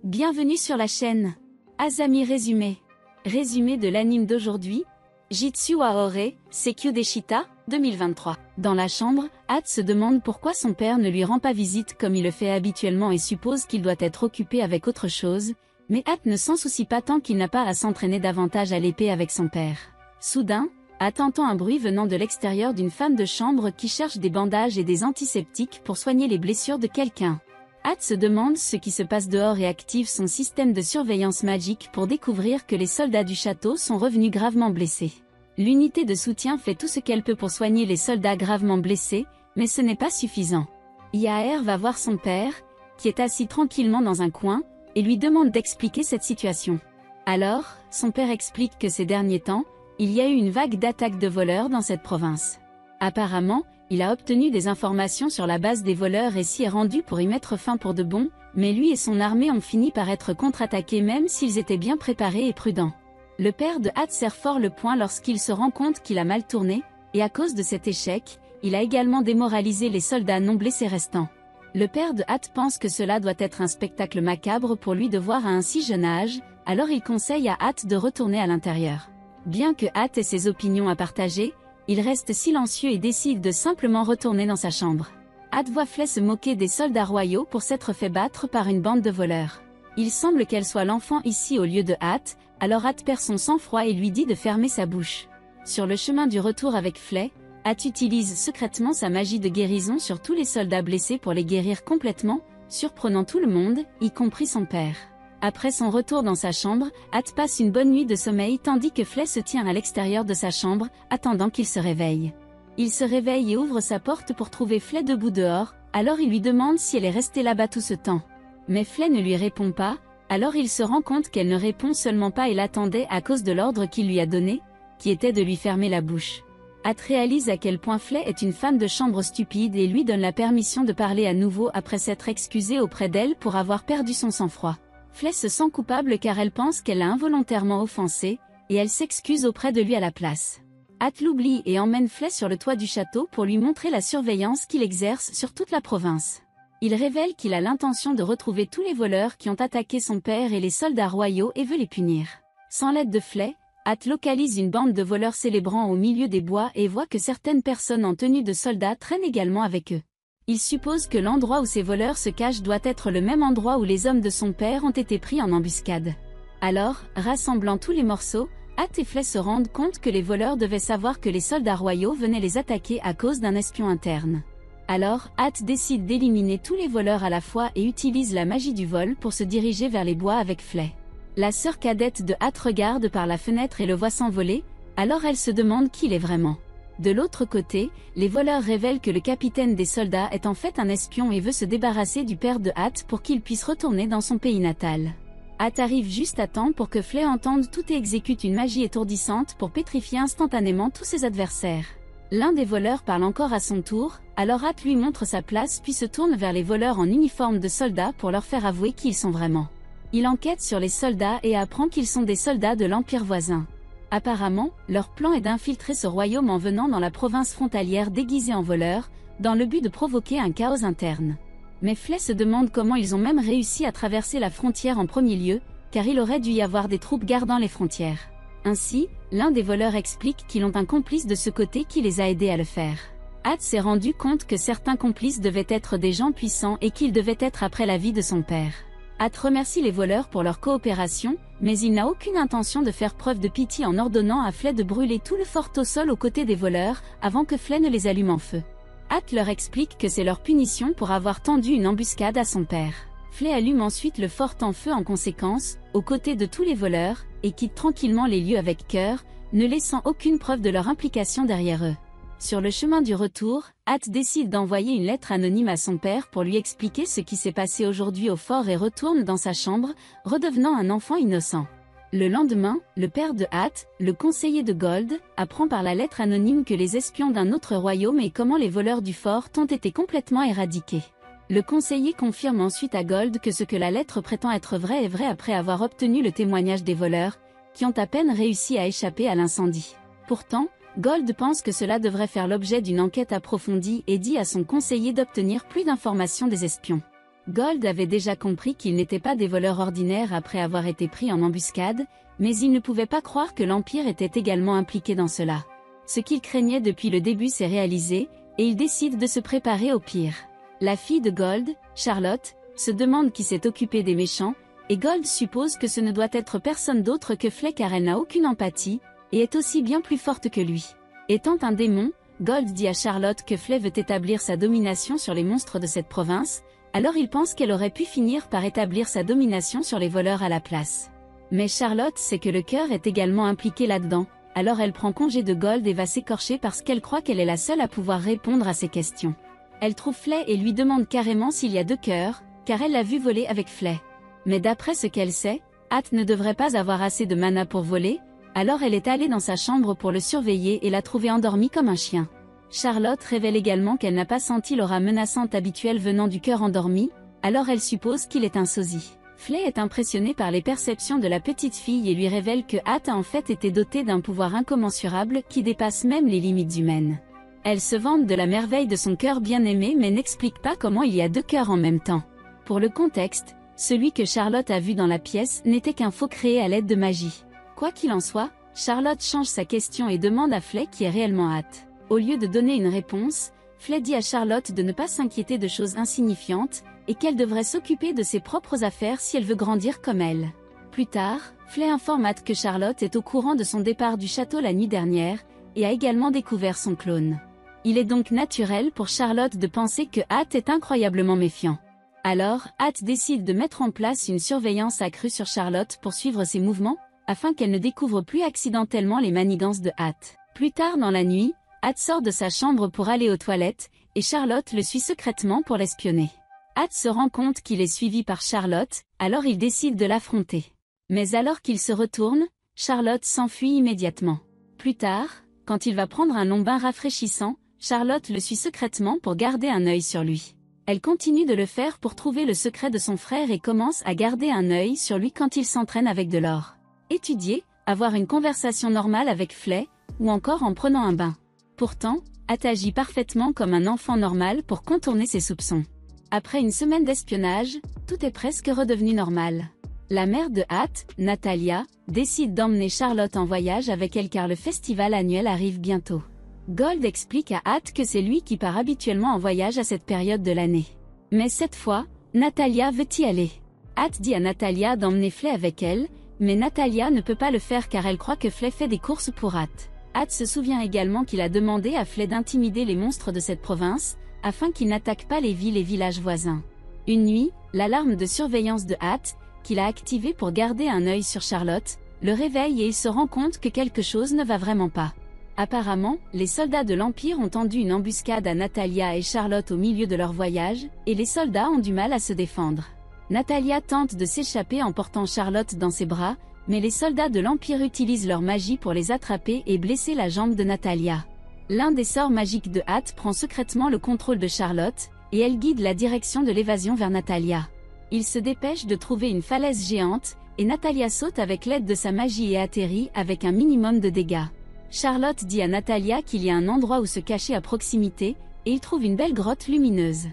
Bienvenue sur la chaîne. Azami résumé. Résumé de l'anime d'aujourd'hui. Jitsu wa Ore, Seikyu Deshita, 2023. Dans la chambre, Hat se demande pourquoi son père ne lui rend pas visite comme il le fait habituellement et suppose qu'il doit être occupé avec autre chose, mais Hat ne s'en soucie pas tant qu'il n'a pas à s'entraîner davantage à l'épée avec son père. Soudain, Hat entend un bruit venant de l'extérieur d'une femme de chambre qui cherche des bandages et des antiseptiques pour soigner les blessures de quelqu'un. Hat se demande ce qui se passe dehors et active son système de surveillance magique pour découvrir que les soldats du château sont revenus gravement blessés. L'unité de soutien fait tout ce qu'elle peut pour soigner les soldats gravement blessés, mais ce n'est pas suffisant. Yaer va voir son père, qui est assis tranquillement dans un coin, et lui demande d'expliquer cette situation. Alors, son père explique que ces derniers temps, il y a eu une vague d'attaques de voleurs dans cette province. Apparemment, il a obtenu des informations sur la base des voleurs et s'y est rendu pour y mettre fin pour de bon, mais lui et son armée ont fini par être contre-attaqués même s'ils étaient bien préparés et prudents. Le père de Hat serre fort le poing lorsqu'il se rend compte qu'il a mal tourné, et à cause de cet échec, il a également démoralisé les soldats non blessés restants. Le père de Hat pense que cela doit être un spectacle macabre pour lui de voir à un si jeune âge, alors il conseille à Hat de retourner à l'intérieur. Bien que Hat ait ses opinions à partager, il reste silencieux et décide de simplement retourner dans sa chambre. Hat voit Flay se moquer des soldats royaux pour s'être fait battre par une bande de voleurs. Il semble qu'elle soit l'enfant ici au lieu de Hat, alors Hat perd son sang-froid et lui dit de fermer sa bouche. Sur le chemin du retour avec Flay, Hat utilise secrètement sa magie de guérison sur tous les soldats blessés pour les guérir complètement, surprenant tout le monde, y compris son père. Après son retour dans sa chambre, Hat passe une bonne nuit de sommeil tandis que Flay se tient à l'extérieur de sa chambre, attendant qu'il se réveille. Il se réveille et ouvre sa porte pour trouver Flay debout dehors, alors il lui demande si elle est restée là-bas tout ce temps. Mais Flay ne lui répond pas, alors il se rend compte qu'elle ne répond seulement pas et l'attendait à cause de l'ordre qu'il lui a donné, qui était de lui fermer la bouche. Hat réalise à quel point Flay est une femme de chambre stupide et lui donne la permission de parler à nouveau après s'être excusé auprès d'elle pour avoir perdu son sang-froid. Flay se sent coupable car elle pense qu'elle l'a involontairement offensé, et elle s'excuse auprès de lui à la place. Hat l'oublie et emmène Flay sur le toit du château pour lui montrer la surveillance qu'il exerce sur toute la province. Il révèle qu'il a l'intention de retrouver tous les voleurs qui ont attaqué son père et les soldats royaux et veut les punir. Sans l'aide de Flay, Hat localise une bande de voleurs célébrant au milieu des bois et voit que certaines personnes en tenue de soldats traînent également avec eux. Il suppose que l'endroit où ces voleurs se cachent doit être le même endroit où les hommes de son père ont été pris en embuscade. Alors, rassemblant tous les morceaux, Hat et Flay se rendent compte que les voleurs devaient savoir que les soldats royaux venaient les attaquer à cause d'un espion interne. Alors, Hat décide d'éliminer tous les voleurs à la fois et utilise la magie du vol pour se diriger vers les bois avec Flay. La sœur cadette de Hat regarde par la fenêtre et le voit s'envoler, alors elle se demande qui il est vraiment. De l'autre côté, les voleurs révèlent que le capitaine des soldats est en fait un espion et veut se débarrasser du père de Hat pour qu'il puisse retourner dans son pays natal. Hat arrive juste à temps pour que Flay entende tout et exécute une magie étourdissante pour pétrifier instantanément tous ses adversaires. L'un des voleurs parle encore à son tour, alors Hat lui montre sa place puis se tourne vers les voleurs en uniforme de soldats pour leur faire avouer qui ils sont vraiment. Il enquête sur les soldats et apprend qu'ils sont des soldats de l'empire voisin. Apparemment, leur plan est d'infiltrer ce royaume en venant dans la province frontalière déguisés en voleurs, dans le but de provoquer un chaos interne. Mais Flay se demande comment ils ont même réussi à traverser la frontière en premier lieu, car il aurait dû y avoir des troupes gardant les frontières. Ainsi, l'un des voleurs explique qu'ils ont un complice de ce côté qui les a aidés à le faire. Hat s'est rendu compte que certains complices devaient être des gens puissants et qu'ils devaient être après la vie de son père. Hat remercie les voleurs pour leur coopération, mais il n'a aucune intention de faire preuve de pitié en ordonnant à Flay de brûler tout le fort au sol aux côtés des voleurs, avant que Flay ne les allume en feu. Hat leur explique que c'est leur punition pour avoir tendu une embuscade à son père. Flay allume ensuite le fort en feu en conséquence, aux côtés de tous les voleurs, et quitte tranquillement les lieux avec cœur, ne laissant aucune preuve de leur implication derrière eux. Sur le chemin du retour, Hat décide d'envoyer une lettre anonyme à son père pour lui expliquer ce qui s'est passé aujourd'hui au fort et retourne dans sa chambre, redevenant un enfant innocent. Le lendemain, le père de Hat, le conseiller de Gold, apprend par la lettre anonyme que les espions d'un autre royaume et comment les voleurs du fort ont été complètement éradiqués. Le conseiller confirme ensuite à Gold que ce que la lettre prétend être vrai est vrai après avoir obtenu le témoignage des voleurs, qui ont à peine réussi à échapper à l'incendie. Pourtant, Gold pense que cela devrait faire l'objet d'une enquête approfondie et dit à son conseiller d'obtenir plus d'informations des espions. Gold avait déjà compris qu'ils n'étaient pas des voleurs ordinaires après avoir été pris en embuscade, mais il ne pouvait pas croire que l'Empire était également impliqué dans cela. Ce qu'il craignait depuis le début s'est réalisé, et il décide de se préparer au pire. La fille de Gold, Charlotte, se demande qui s'est occupé des méchants, et Gold suppose que ce ne doit être personne d'autre que Flay car elle n'a aucune empathie, et est aussi bien plus forte que lui. Étant un démon, Gold dit à Charlotte que Flay veut établir sa domination sur les monstres de cette province, alors il pense qu'elle aurait pu finir par établir sa domination sur les voleurs à la place. Mais Charlotte sait que le cœur est également impliqué là-dedans, alors elle prend congé de Gold et va s'écorcher parce qu'elle croit qu'elle est la seule à pouvoir répondre à ses questions. Elle trouve Flay et lui demande carrément s'il y a 2 cœurs, car elle l'a vu voler avec Flay. Mais d'après ce qu'elle sait, Hat ne devrait pas avoir assez de mana pour voler, alors elle est allée dans sa chambre pour le surveiller et l'a trouvé endormi comme un chien. Charlotte révèle également qu'elle n'a pas senti l'aura menaçante habituelle venant du cœur endormi, alors elle suppose qu'il est un sosie. Flay est impressionné par les perceptions de la petite fille et lui révèle que Hat a en fait été dotée d'un pouvoir incommensurable qui dépasse même les limites humaines. Elle se vante de la merveille de son cœur bien-aimé mais n'explique pas comment il y a 2 cœurs en même temps. Pour le contexte, celui que Charlotte a vu dans la pièce n'était qu'un faux créé à l'aide de magie. Quoi qu'il en soit, Charlotte change sa question et demande à Flay qui est réellement Hat. Au lieu de donner une réponse, Flay dit à Charlotte de ne pas s'inquiéter de choses insignifiantes, et qu'elle devrait s'occuper de ses propres affaires si elle veut grandir comme elle. Plus tard, Flay informe Hat que Charlotte est au courant de son départ du château la nuit dernière, et a également découvert son clone. Il est donc naturel pour Charlotte de penser que Hat est incroyablement méfiant. Alors, Hat décide de mettre en place une surveillance accrue sur Charlotte pour suivre ses mouvements, afin qu'elle ne découvre plus accidentellement les manigances de Hat. Plus tard dans la nuit, Hat sort de sa chambre pour aller aux toilettes, et Charlotte le suit secrètement pour l'espionner. Hat se rend compte qu'il est suivi par Charlotte, alors il décide de l'affronter. Mais alors qu'il se retourne, Charlotte s'enfuit immédiatement. Plus tard, quand il va prendre un long bain rafraîchissant, Charlotte le suit secrètement pour garder un œil sur lui. Elle continue de le faire pour trouver le secret de son frère et commence à garder un œil sur lui quand il s'entraîne avec de l'or. Étudier, avoir une conversation normale avec Flay, ou encore en prenant un bain. Pourtant, Hat agit parfaitement comme un enfant normal pour contourner ses soupçons. Après une semaine d'espionnage, tout est presque redevenu normal. La mère de Hat, Natalia, décide d'emmener Charlotte en voyage avec elle car le festival annuel arrive bientôt. Gold explique à Hat que c'est lui qui part habituellement en voyage à cette période de l'année. Mais cette fois, Natalia veut y aller. Hat dit à Natalia d'emmener Flay avec elle, mais Natalia ne peut pas le faire car elle croit que Flay fait des courses pour Hat. Hat se souvient également qu'il a demandé à Flay d'intimider les monstres de cette province, afin qu'ils n'attaquent pas les villes et villages voisins. Une nuit, l'alarme de surveillance de Hat, qu'il a activée pour garder un œil sur Charlotte, le réveille et il se rend compte que quelque chose ne va vraiment pas. Apparemment, les soldats de l'Empire ont tendu une embuscade à Natalia et Charlotte au milieu de leur voyage, et les soldats ont du mal à se défendre. Natalia tente de s'échapper en portant Charlotte dans ses bras, mais les soldats de l'Empire utilisent leur magie pour les attraper et blesser la jambe de Natalia. L'un des sorts magiques de Hat prend secrètement le contrôle de Charlotte, et elle guide la direction de l'évasion vers Natalia. Il se dépêche de trouver une falaise géante, et Natalia saute avec l'aide de sa magie et atterrit avec un minimum de dégâts. Charlotte dit à Natalia qu'il y a un endroit où se cacher à proximité, et il trouve une belle grotte lumineuse.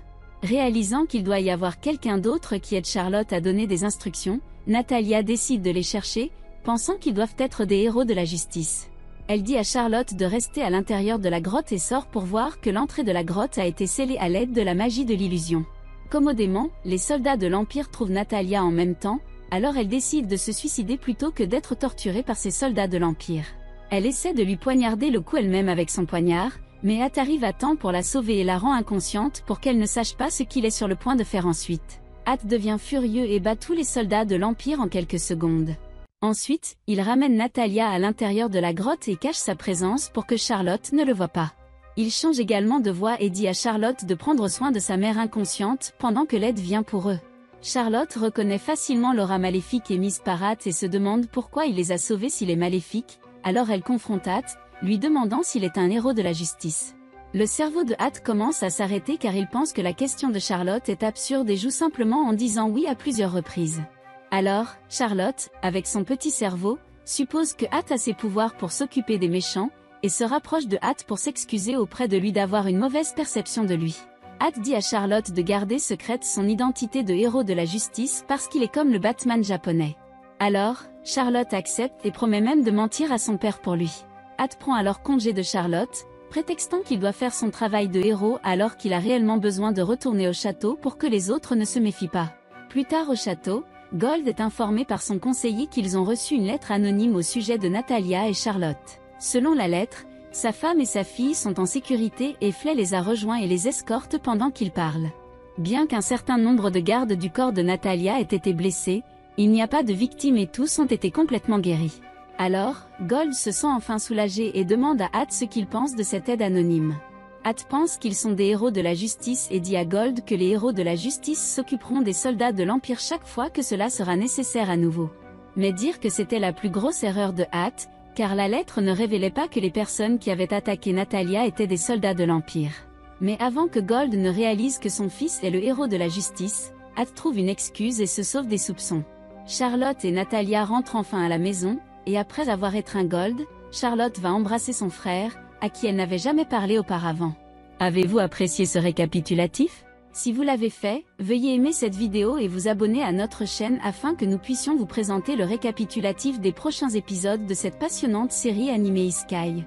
Réalisant qu'il doit y avoir quelqu'un d'autre qui aide Charlotte à donner des instructions, Natalia décide de les chercher, pensant qu'ils doivent être des héros de la justice. Elle dit à Charlotte de rester à l'intérieur de la grotte et sort pour voir que l'entrée de la grotte a été scellée à l'aide de la magie de l'illusion. Commodément, les soldats de l'Empire trouvent Natalia en même temps, alors elle décide de se suicider plutôt que d'être torturée par ces soldats de l'Empire. Elle essaie de lui poignarder le cou elle-même avec son poignard, mais Hat arrive à temps pour la sauver et la rend inconsciente pour qu'elle ne sache pas ce qu'il est sur le point de faire ensuite. Hat devient furieux et bat tous les soldats de l'Empire en quelques secondes. Ensuite, il ramène Natalia à l'intérieur de la grotte et cache sa présence pour que Charlotte ne le voie pas. Il change également de voix et dit à Charlotte de prendre soin de sa mère inconsciente pendant que l'aide vient pour eux. Charlotte reconnaît facilement l'aura maléfique émise par Hat et se demande pourquoi il les a sauvés s'il est maléfique, alors elle confronte Hat, lui demandant s'il est un héros de la justice. Le cerveau de Hat commence à s'arrêter car il pense que la question de Charlotte est absurde et joue simplement en disant oui à plusieurs reprises. Alors, Charlotte, avec son petit cerveau, suppose que Hat a ses pouvoirs pour s'occuper des méchants, et se rapproche de Hat pour s'excuser auprès de lui d'avoir une mauvaise perception de lui. Hat dit à Charlotte de garder secrète son identité de héros de la justice parce qu'il est comme le Batman japonais. Alors, Charlotte accepte et promet même de mentir à son père pour lui. Hat prend alors congé de Charlotte, prétextant qu'il doit faire son travail de héros alors qu'il a réellement besoin de retourner au château pour que les autres ne se méfient pas. Plus tard au château, Gold est informé par son conseiller qu'ils ont reçu une lettre anonyme au sujet de Natalia et Charlotte. Selon la lettre, sa femme et sa fille sont en sécurité et Flay les a rejoints et les escorte pendant qu'ils parlent. Bien qu'un certain nombre de gardes du corps de Natalia aient été blessés, il n'y a pas de victimes et tous ont été complètement guéris. Alors, Gold se sent enfin soulagé et demande à Hat ce qu'il pense de cette aide anonyme. Hat pense qu'ils sont des héros de la justice et dit à Gold que les héros de la justice s'occuperont des soldats de l'Empire chaque fois que cela sera nécessaire à nouveau. Mais dire que c'était la plus grosse erreur de Hat, car la lettre ne révélait pas que les personnes qui avaient attaqué Natalia étaient des soldats de l'Empire. Mais avant que Gold ne réalise que son fils est le héros de la justice, Hat trouve une excuse et se sauve des soupçons. Charlotte et Natalia rentrent enfin à la maison, et après avoir étreint Gold, Charlotte va embrasser son frère, à qui elle n'avait jamais parlé auparavant. Avez-vous apprécié ce récapitulatif? Si vous l'avez fait, veuillez aimer cette vidéo et vous abonner à notre chaîne afin que nous puissions vous présenter le récapitulatif des prochains épisodes de cette passionnante série animée Isekai.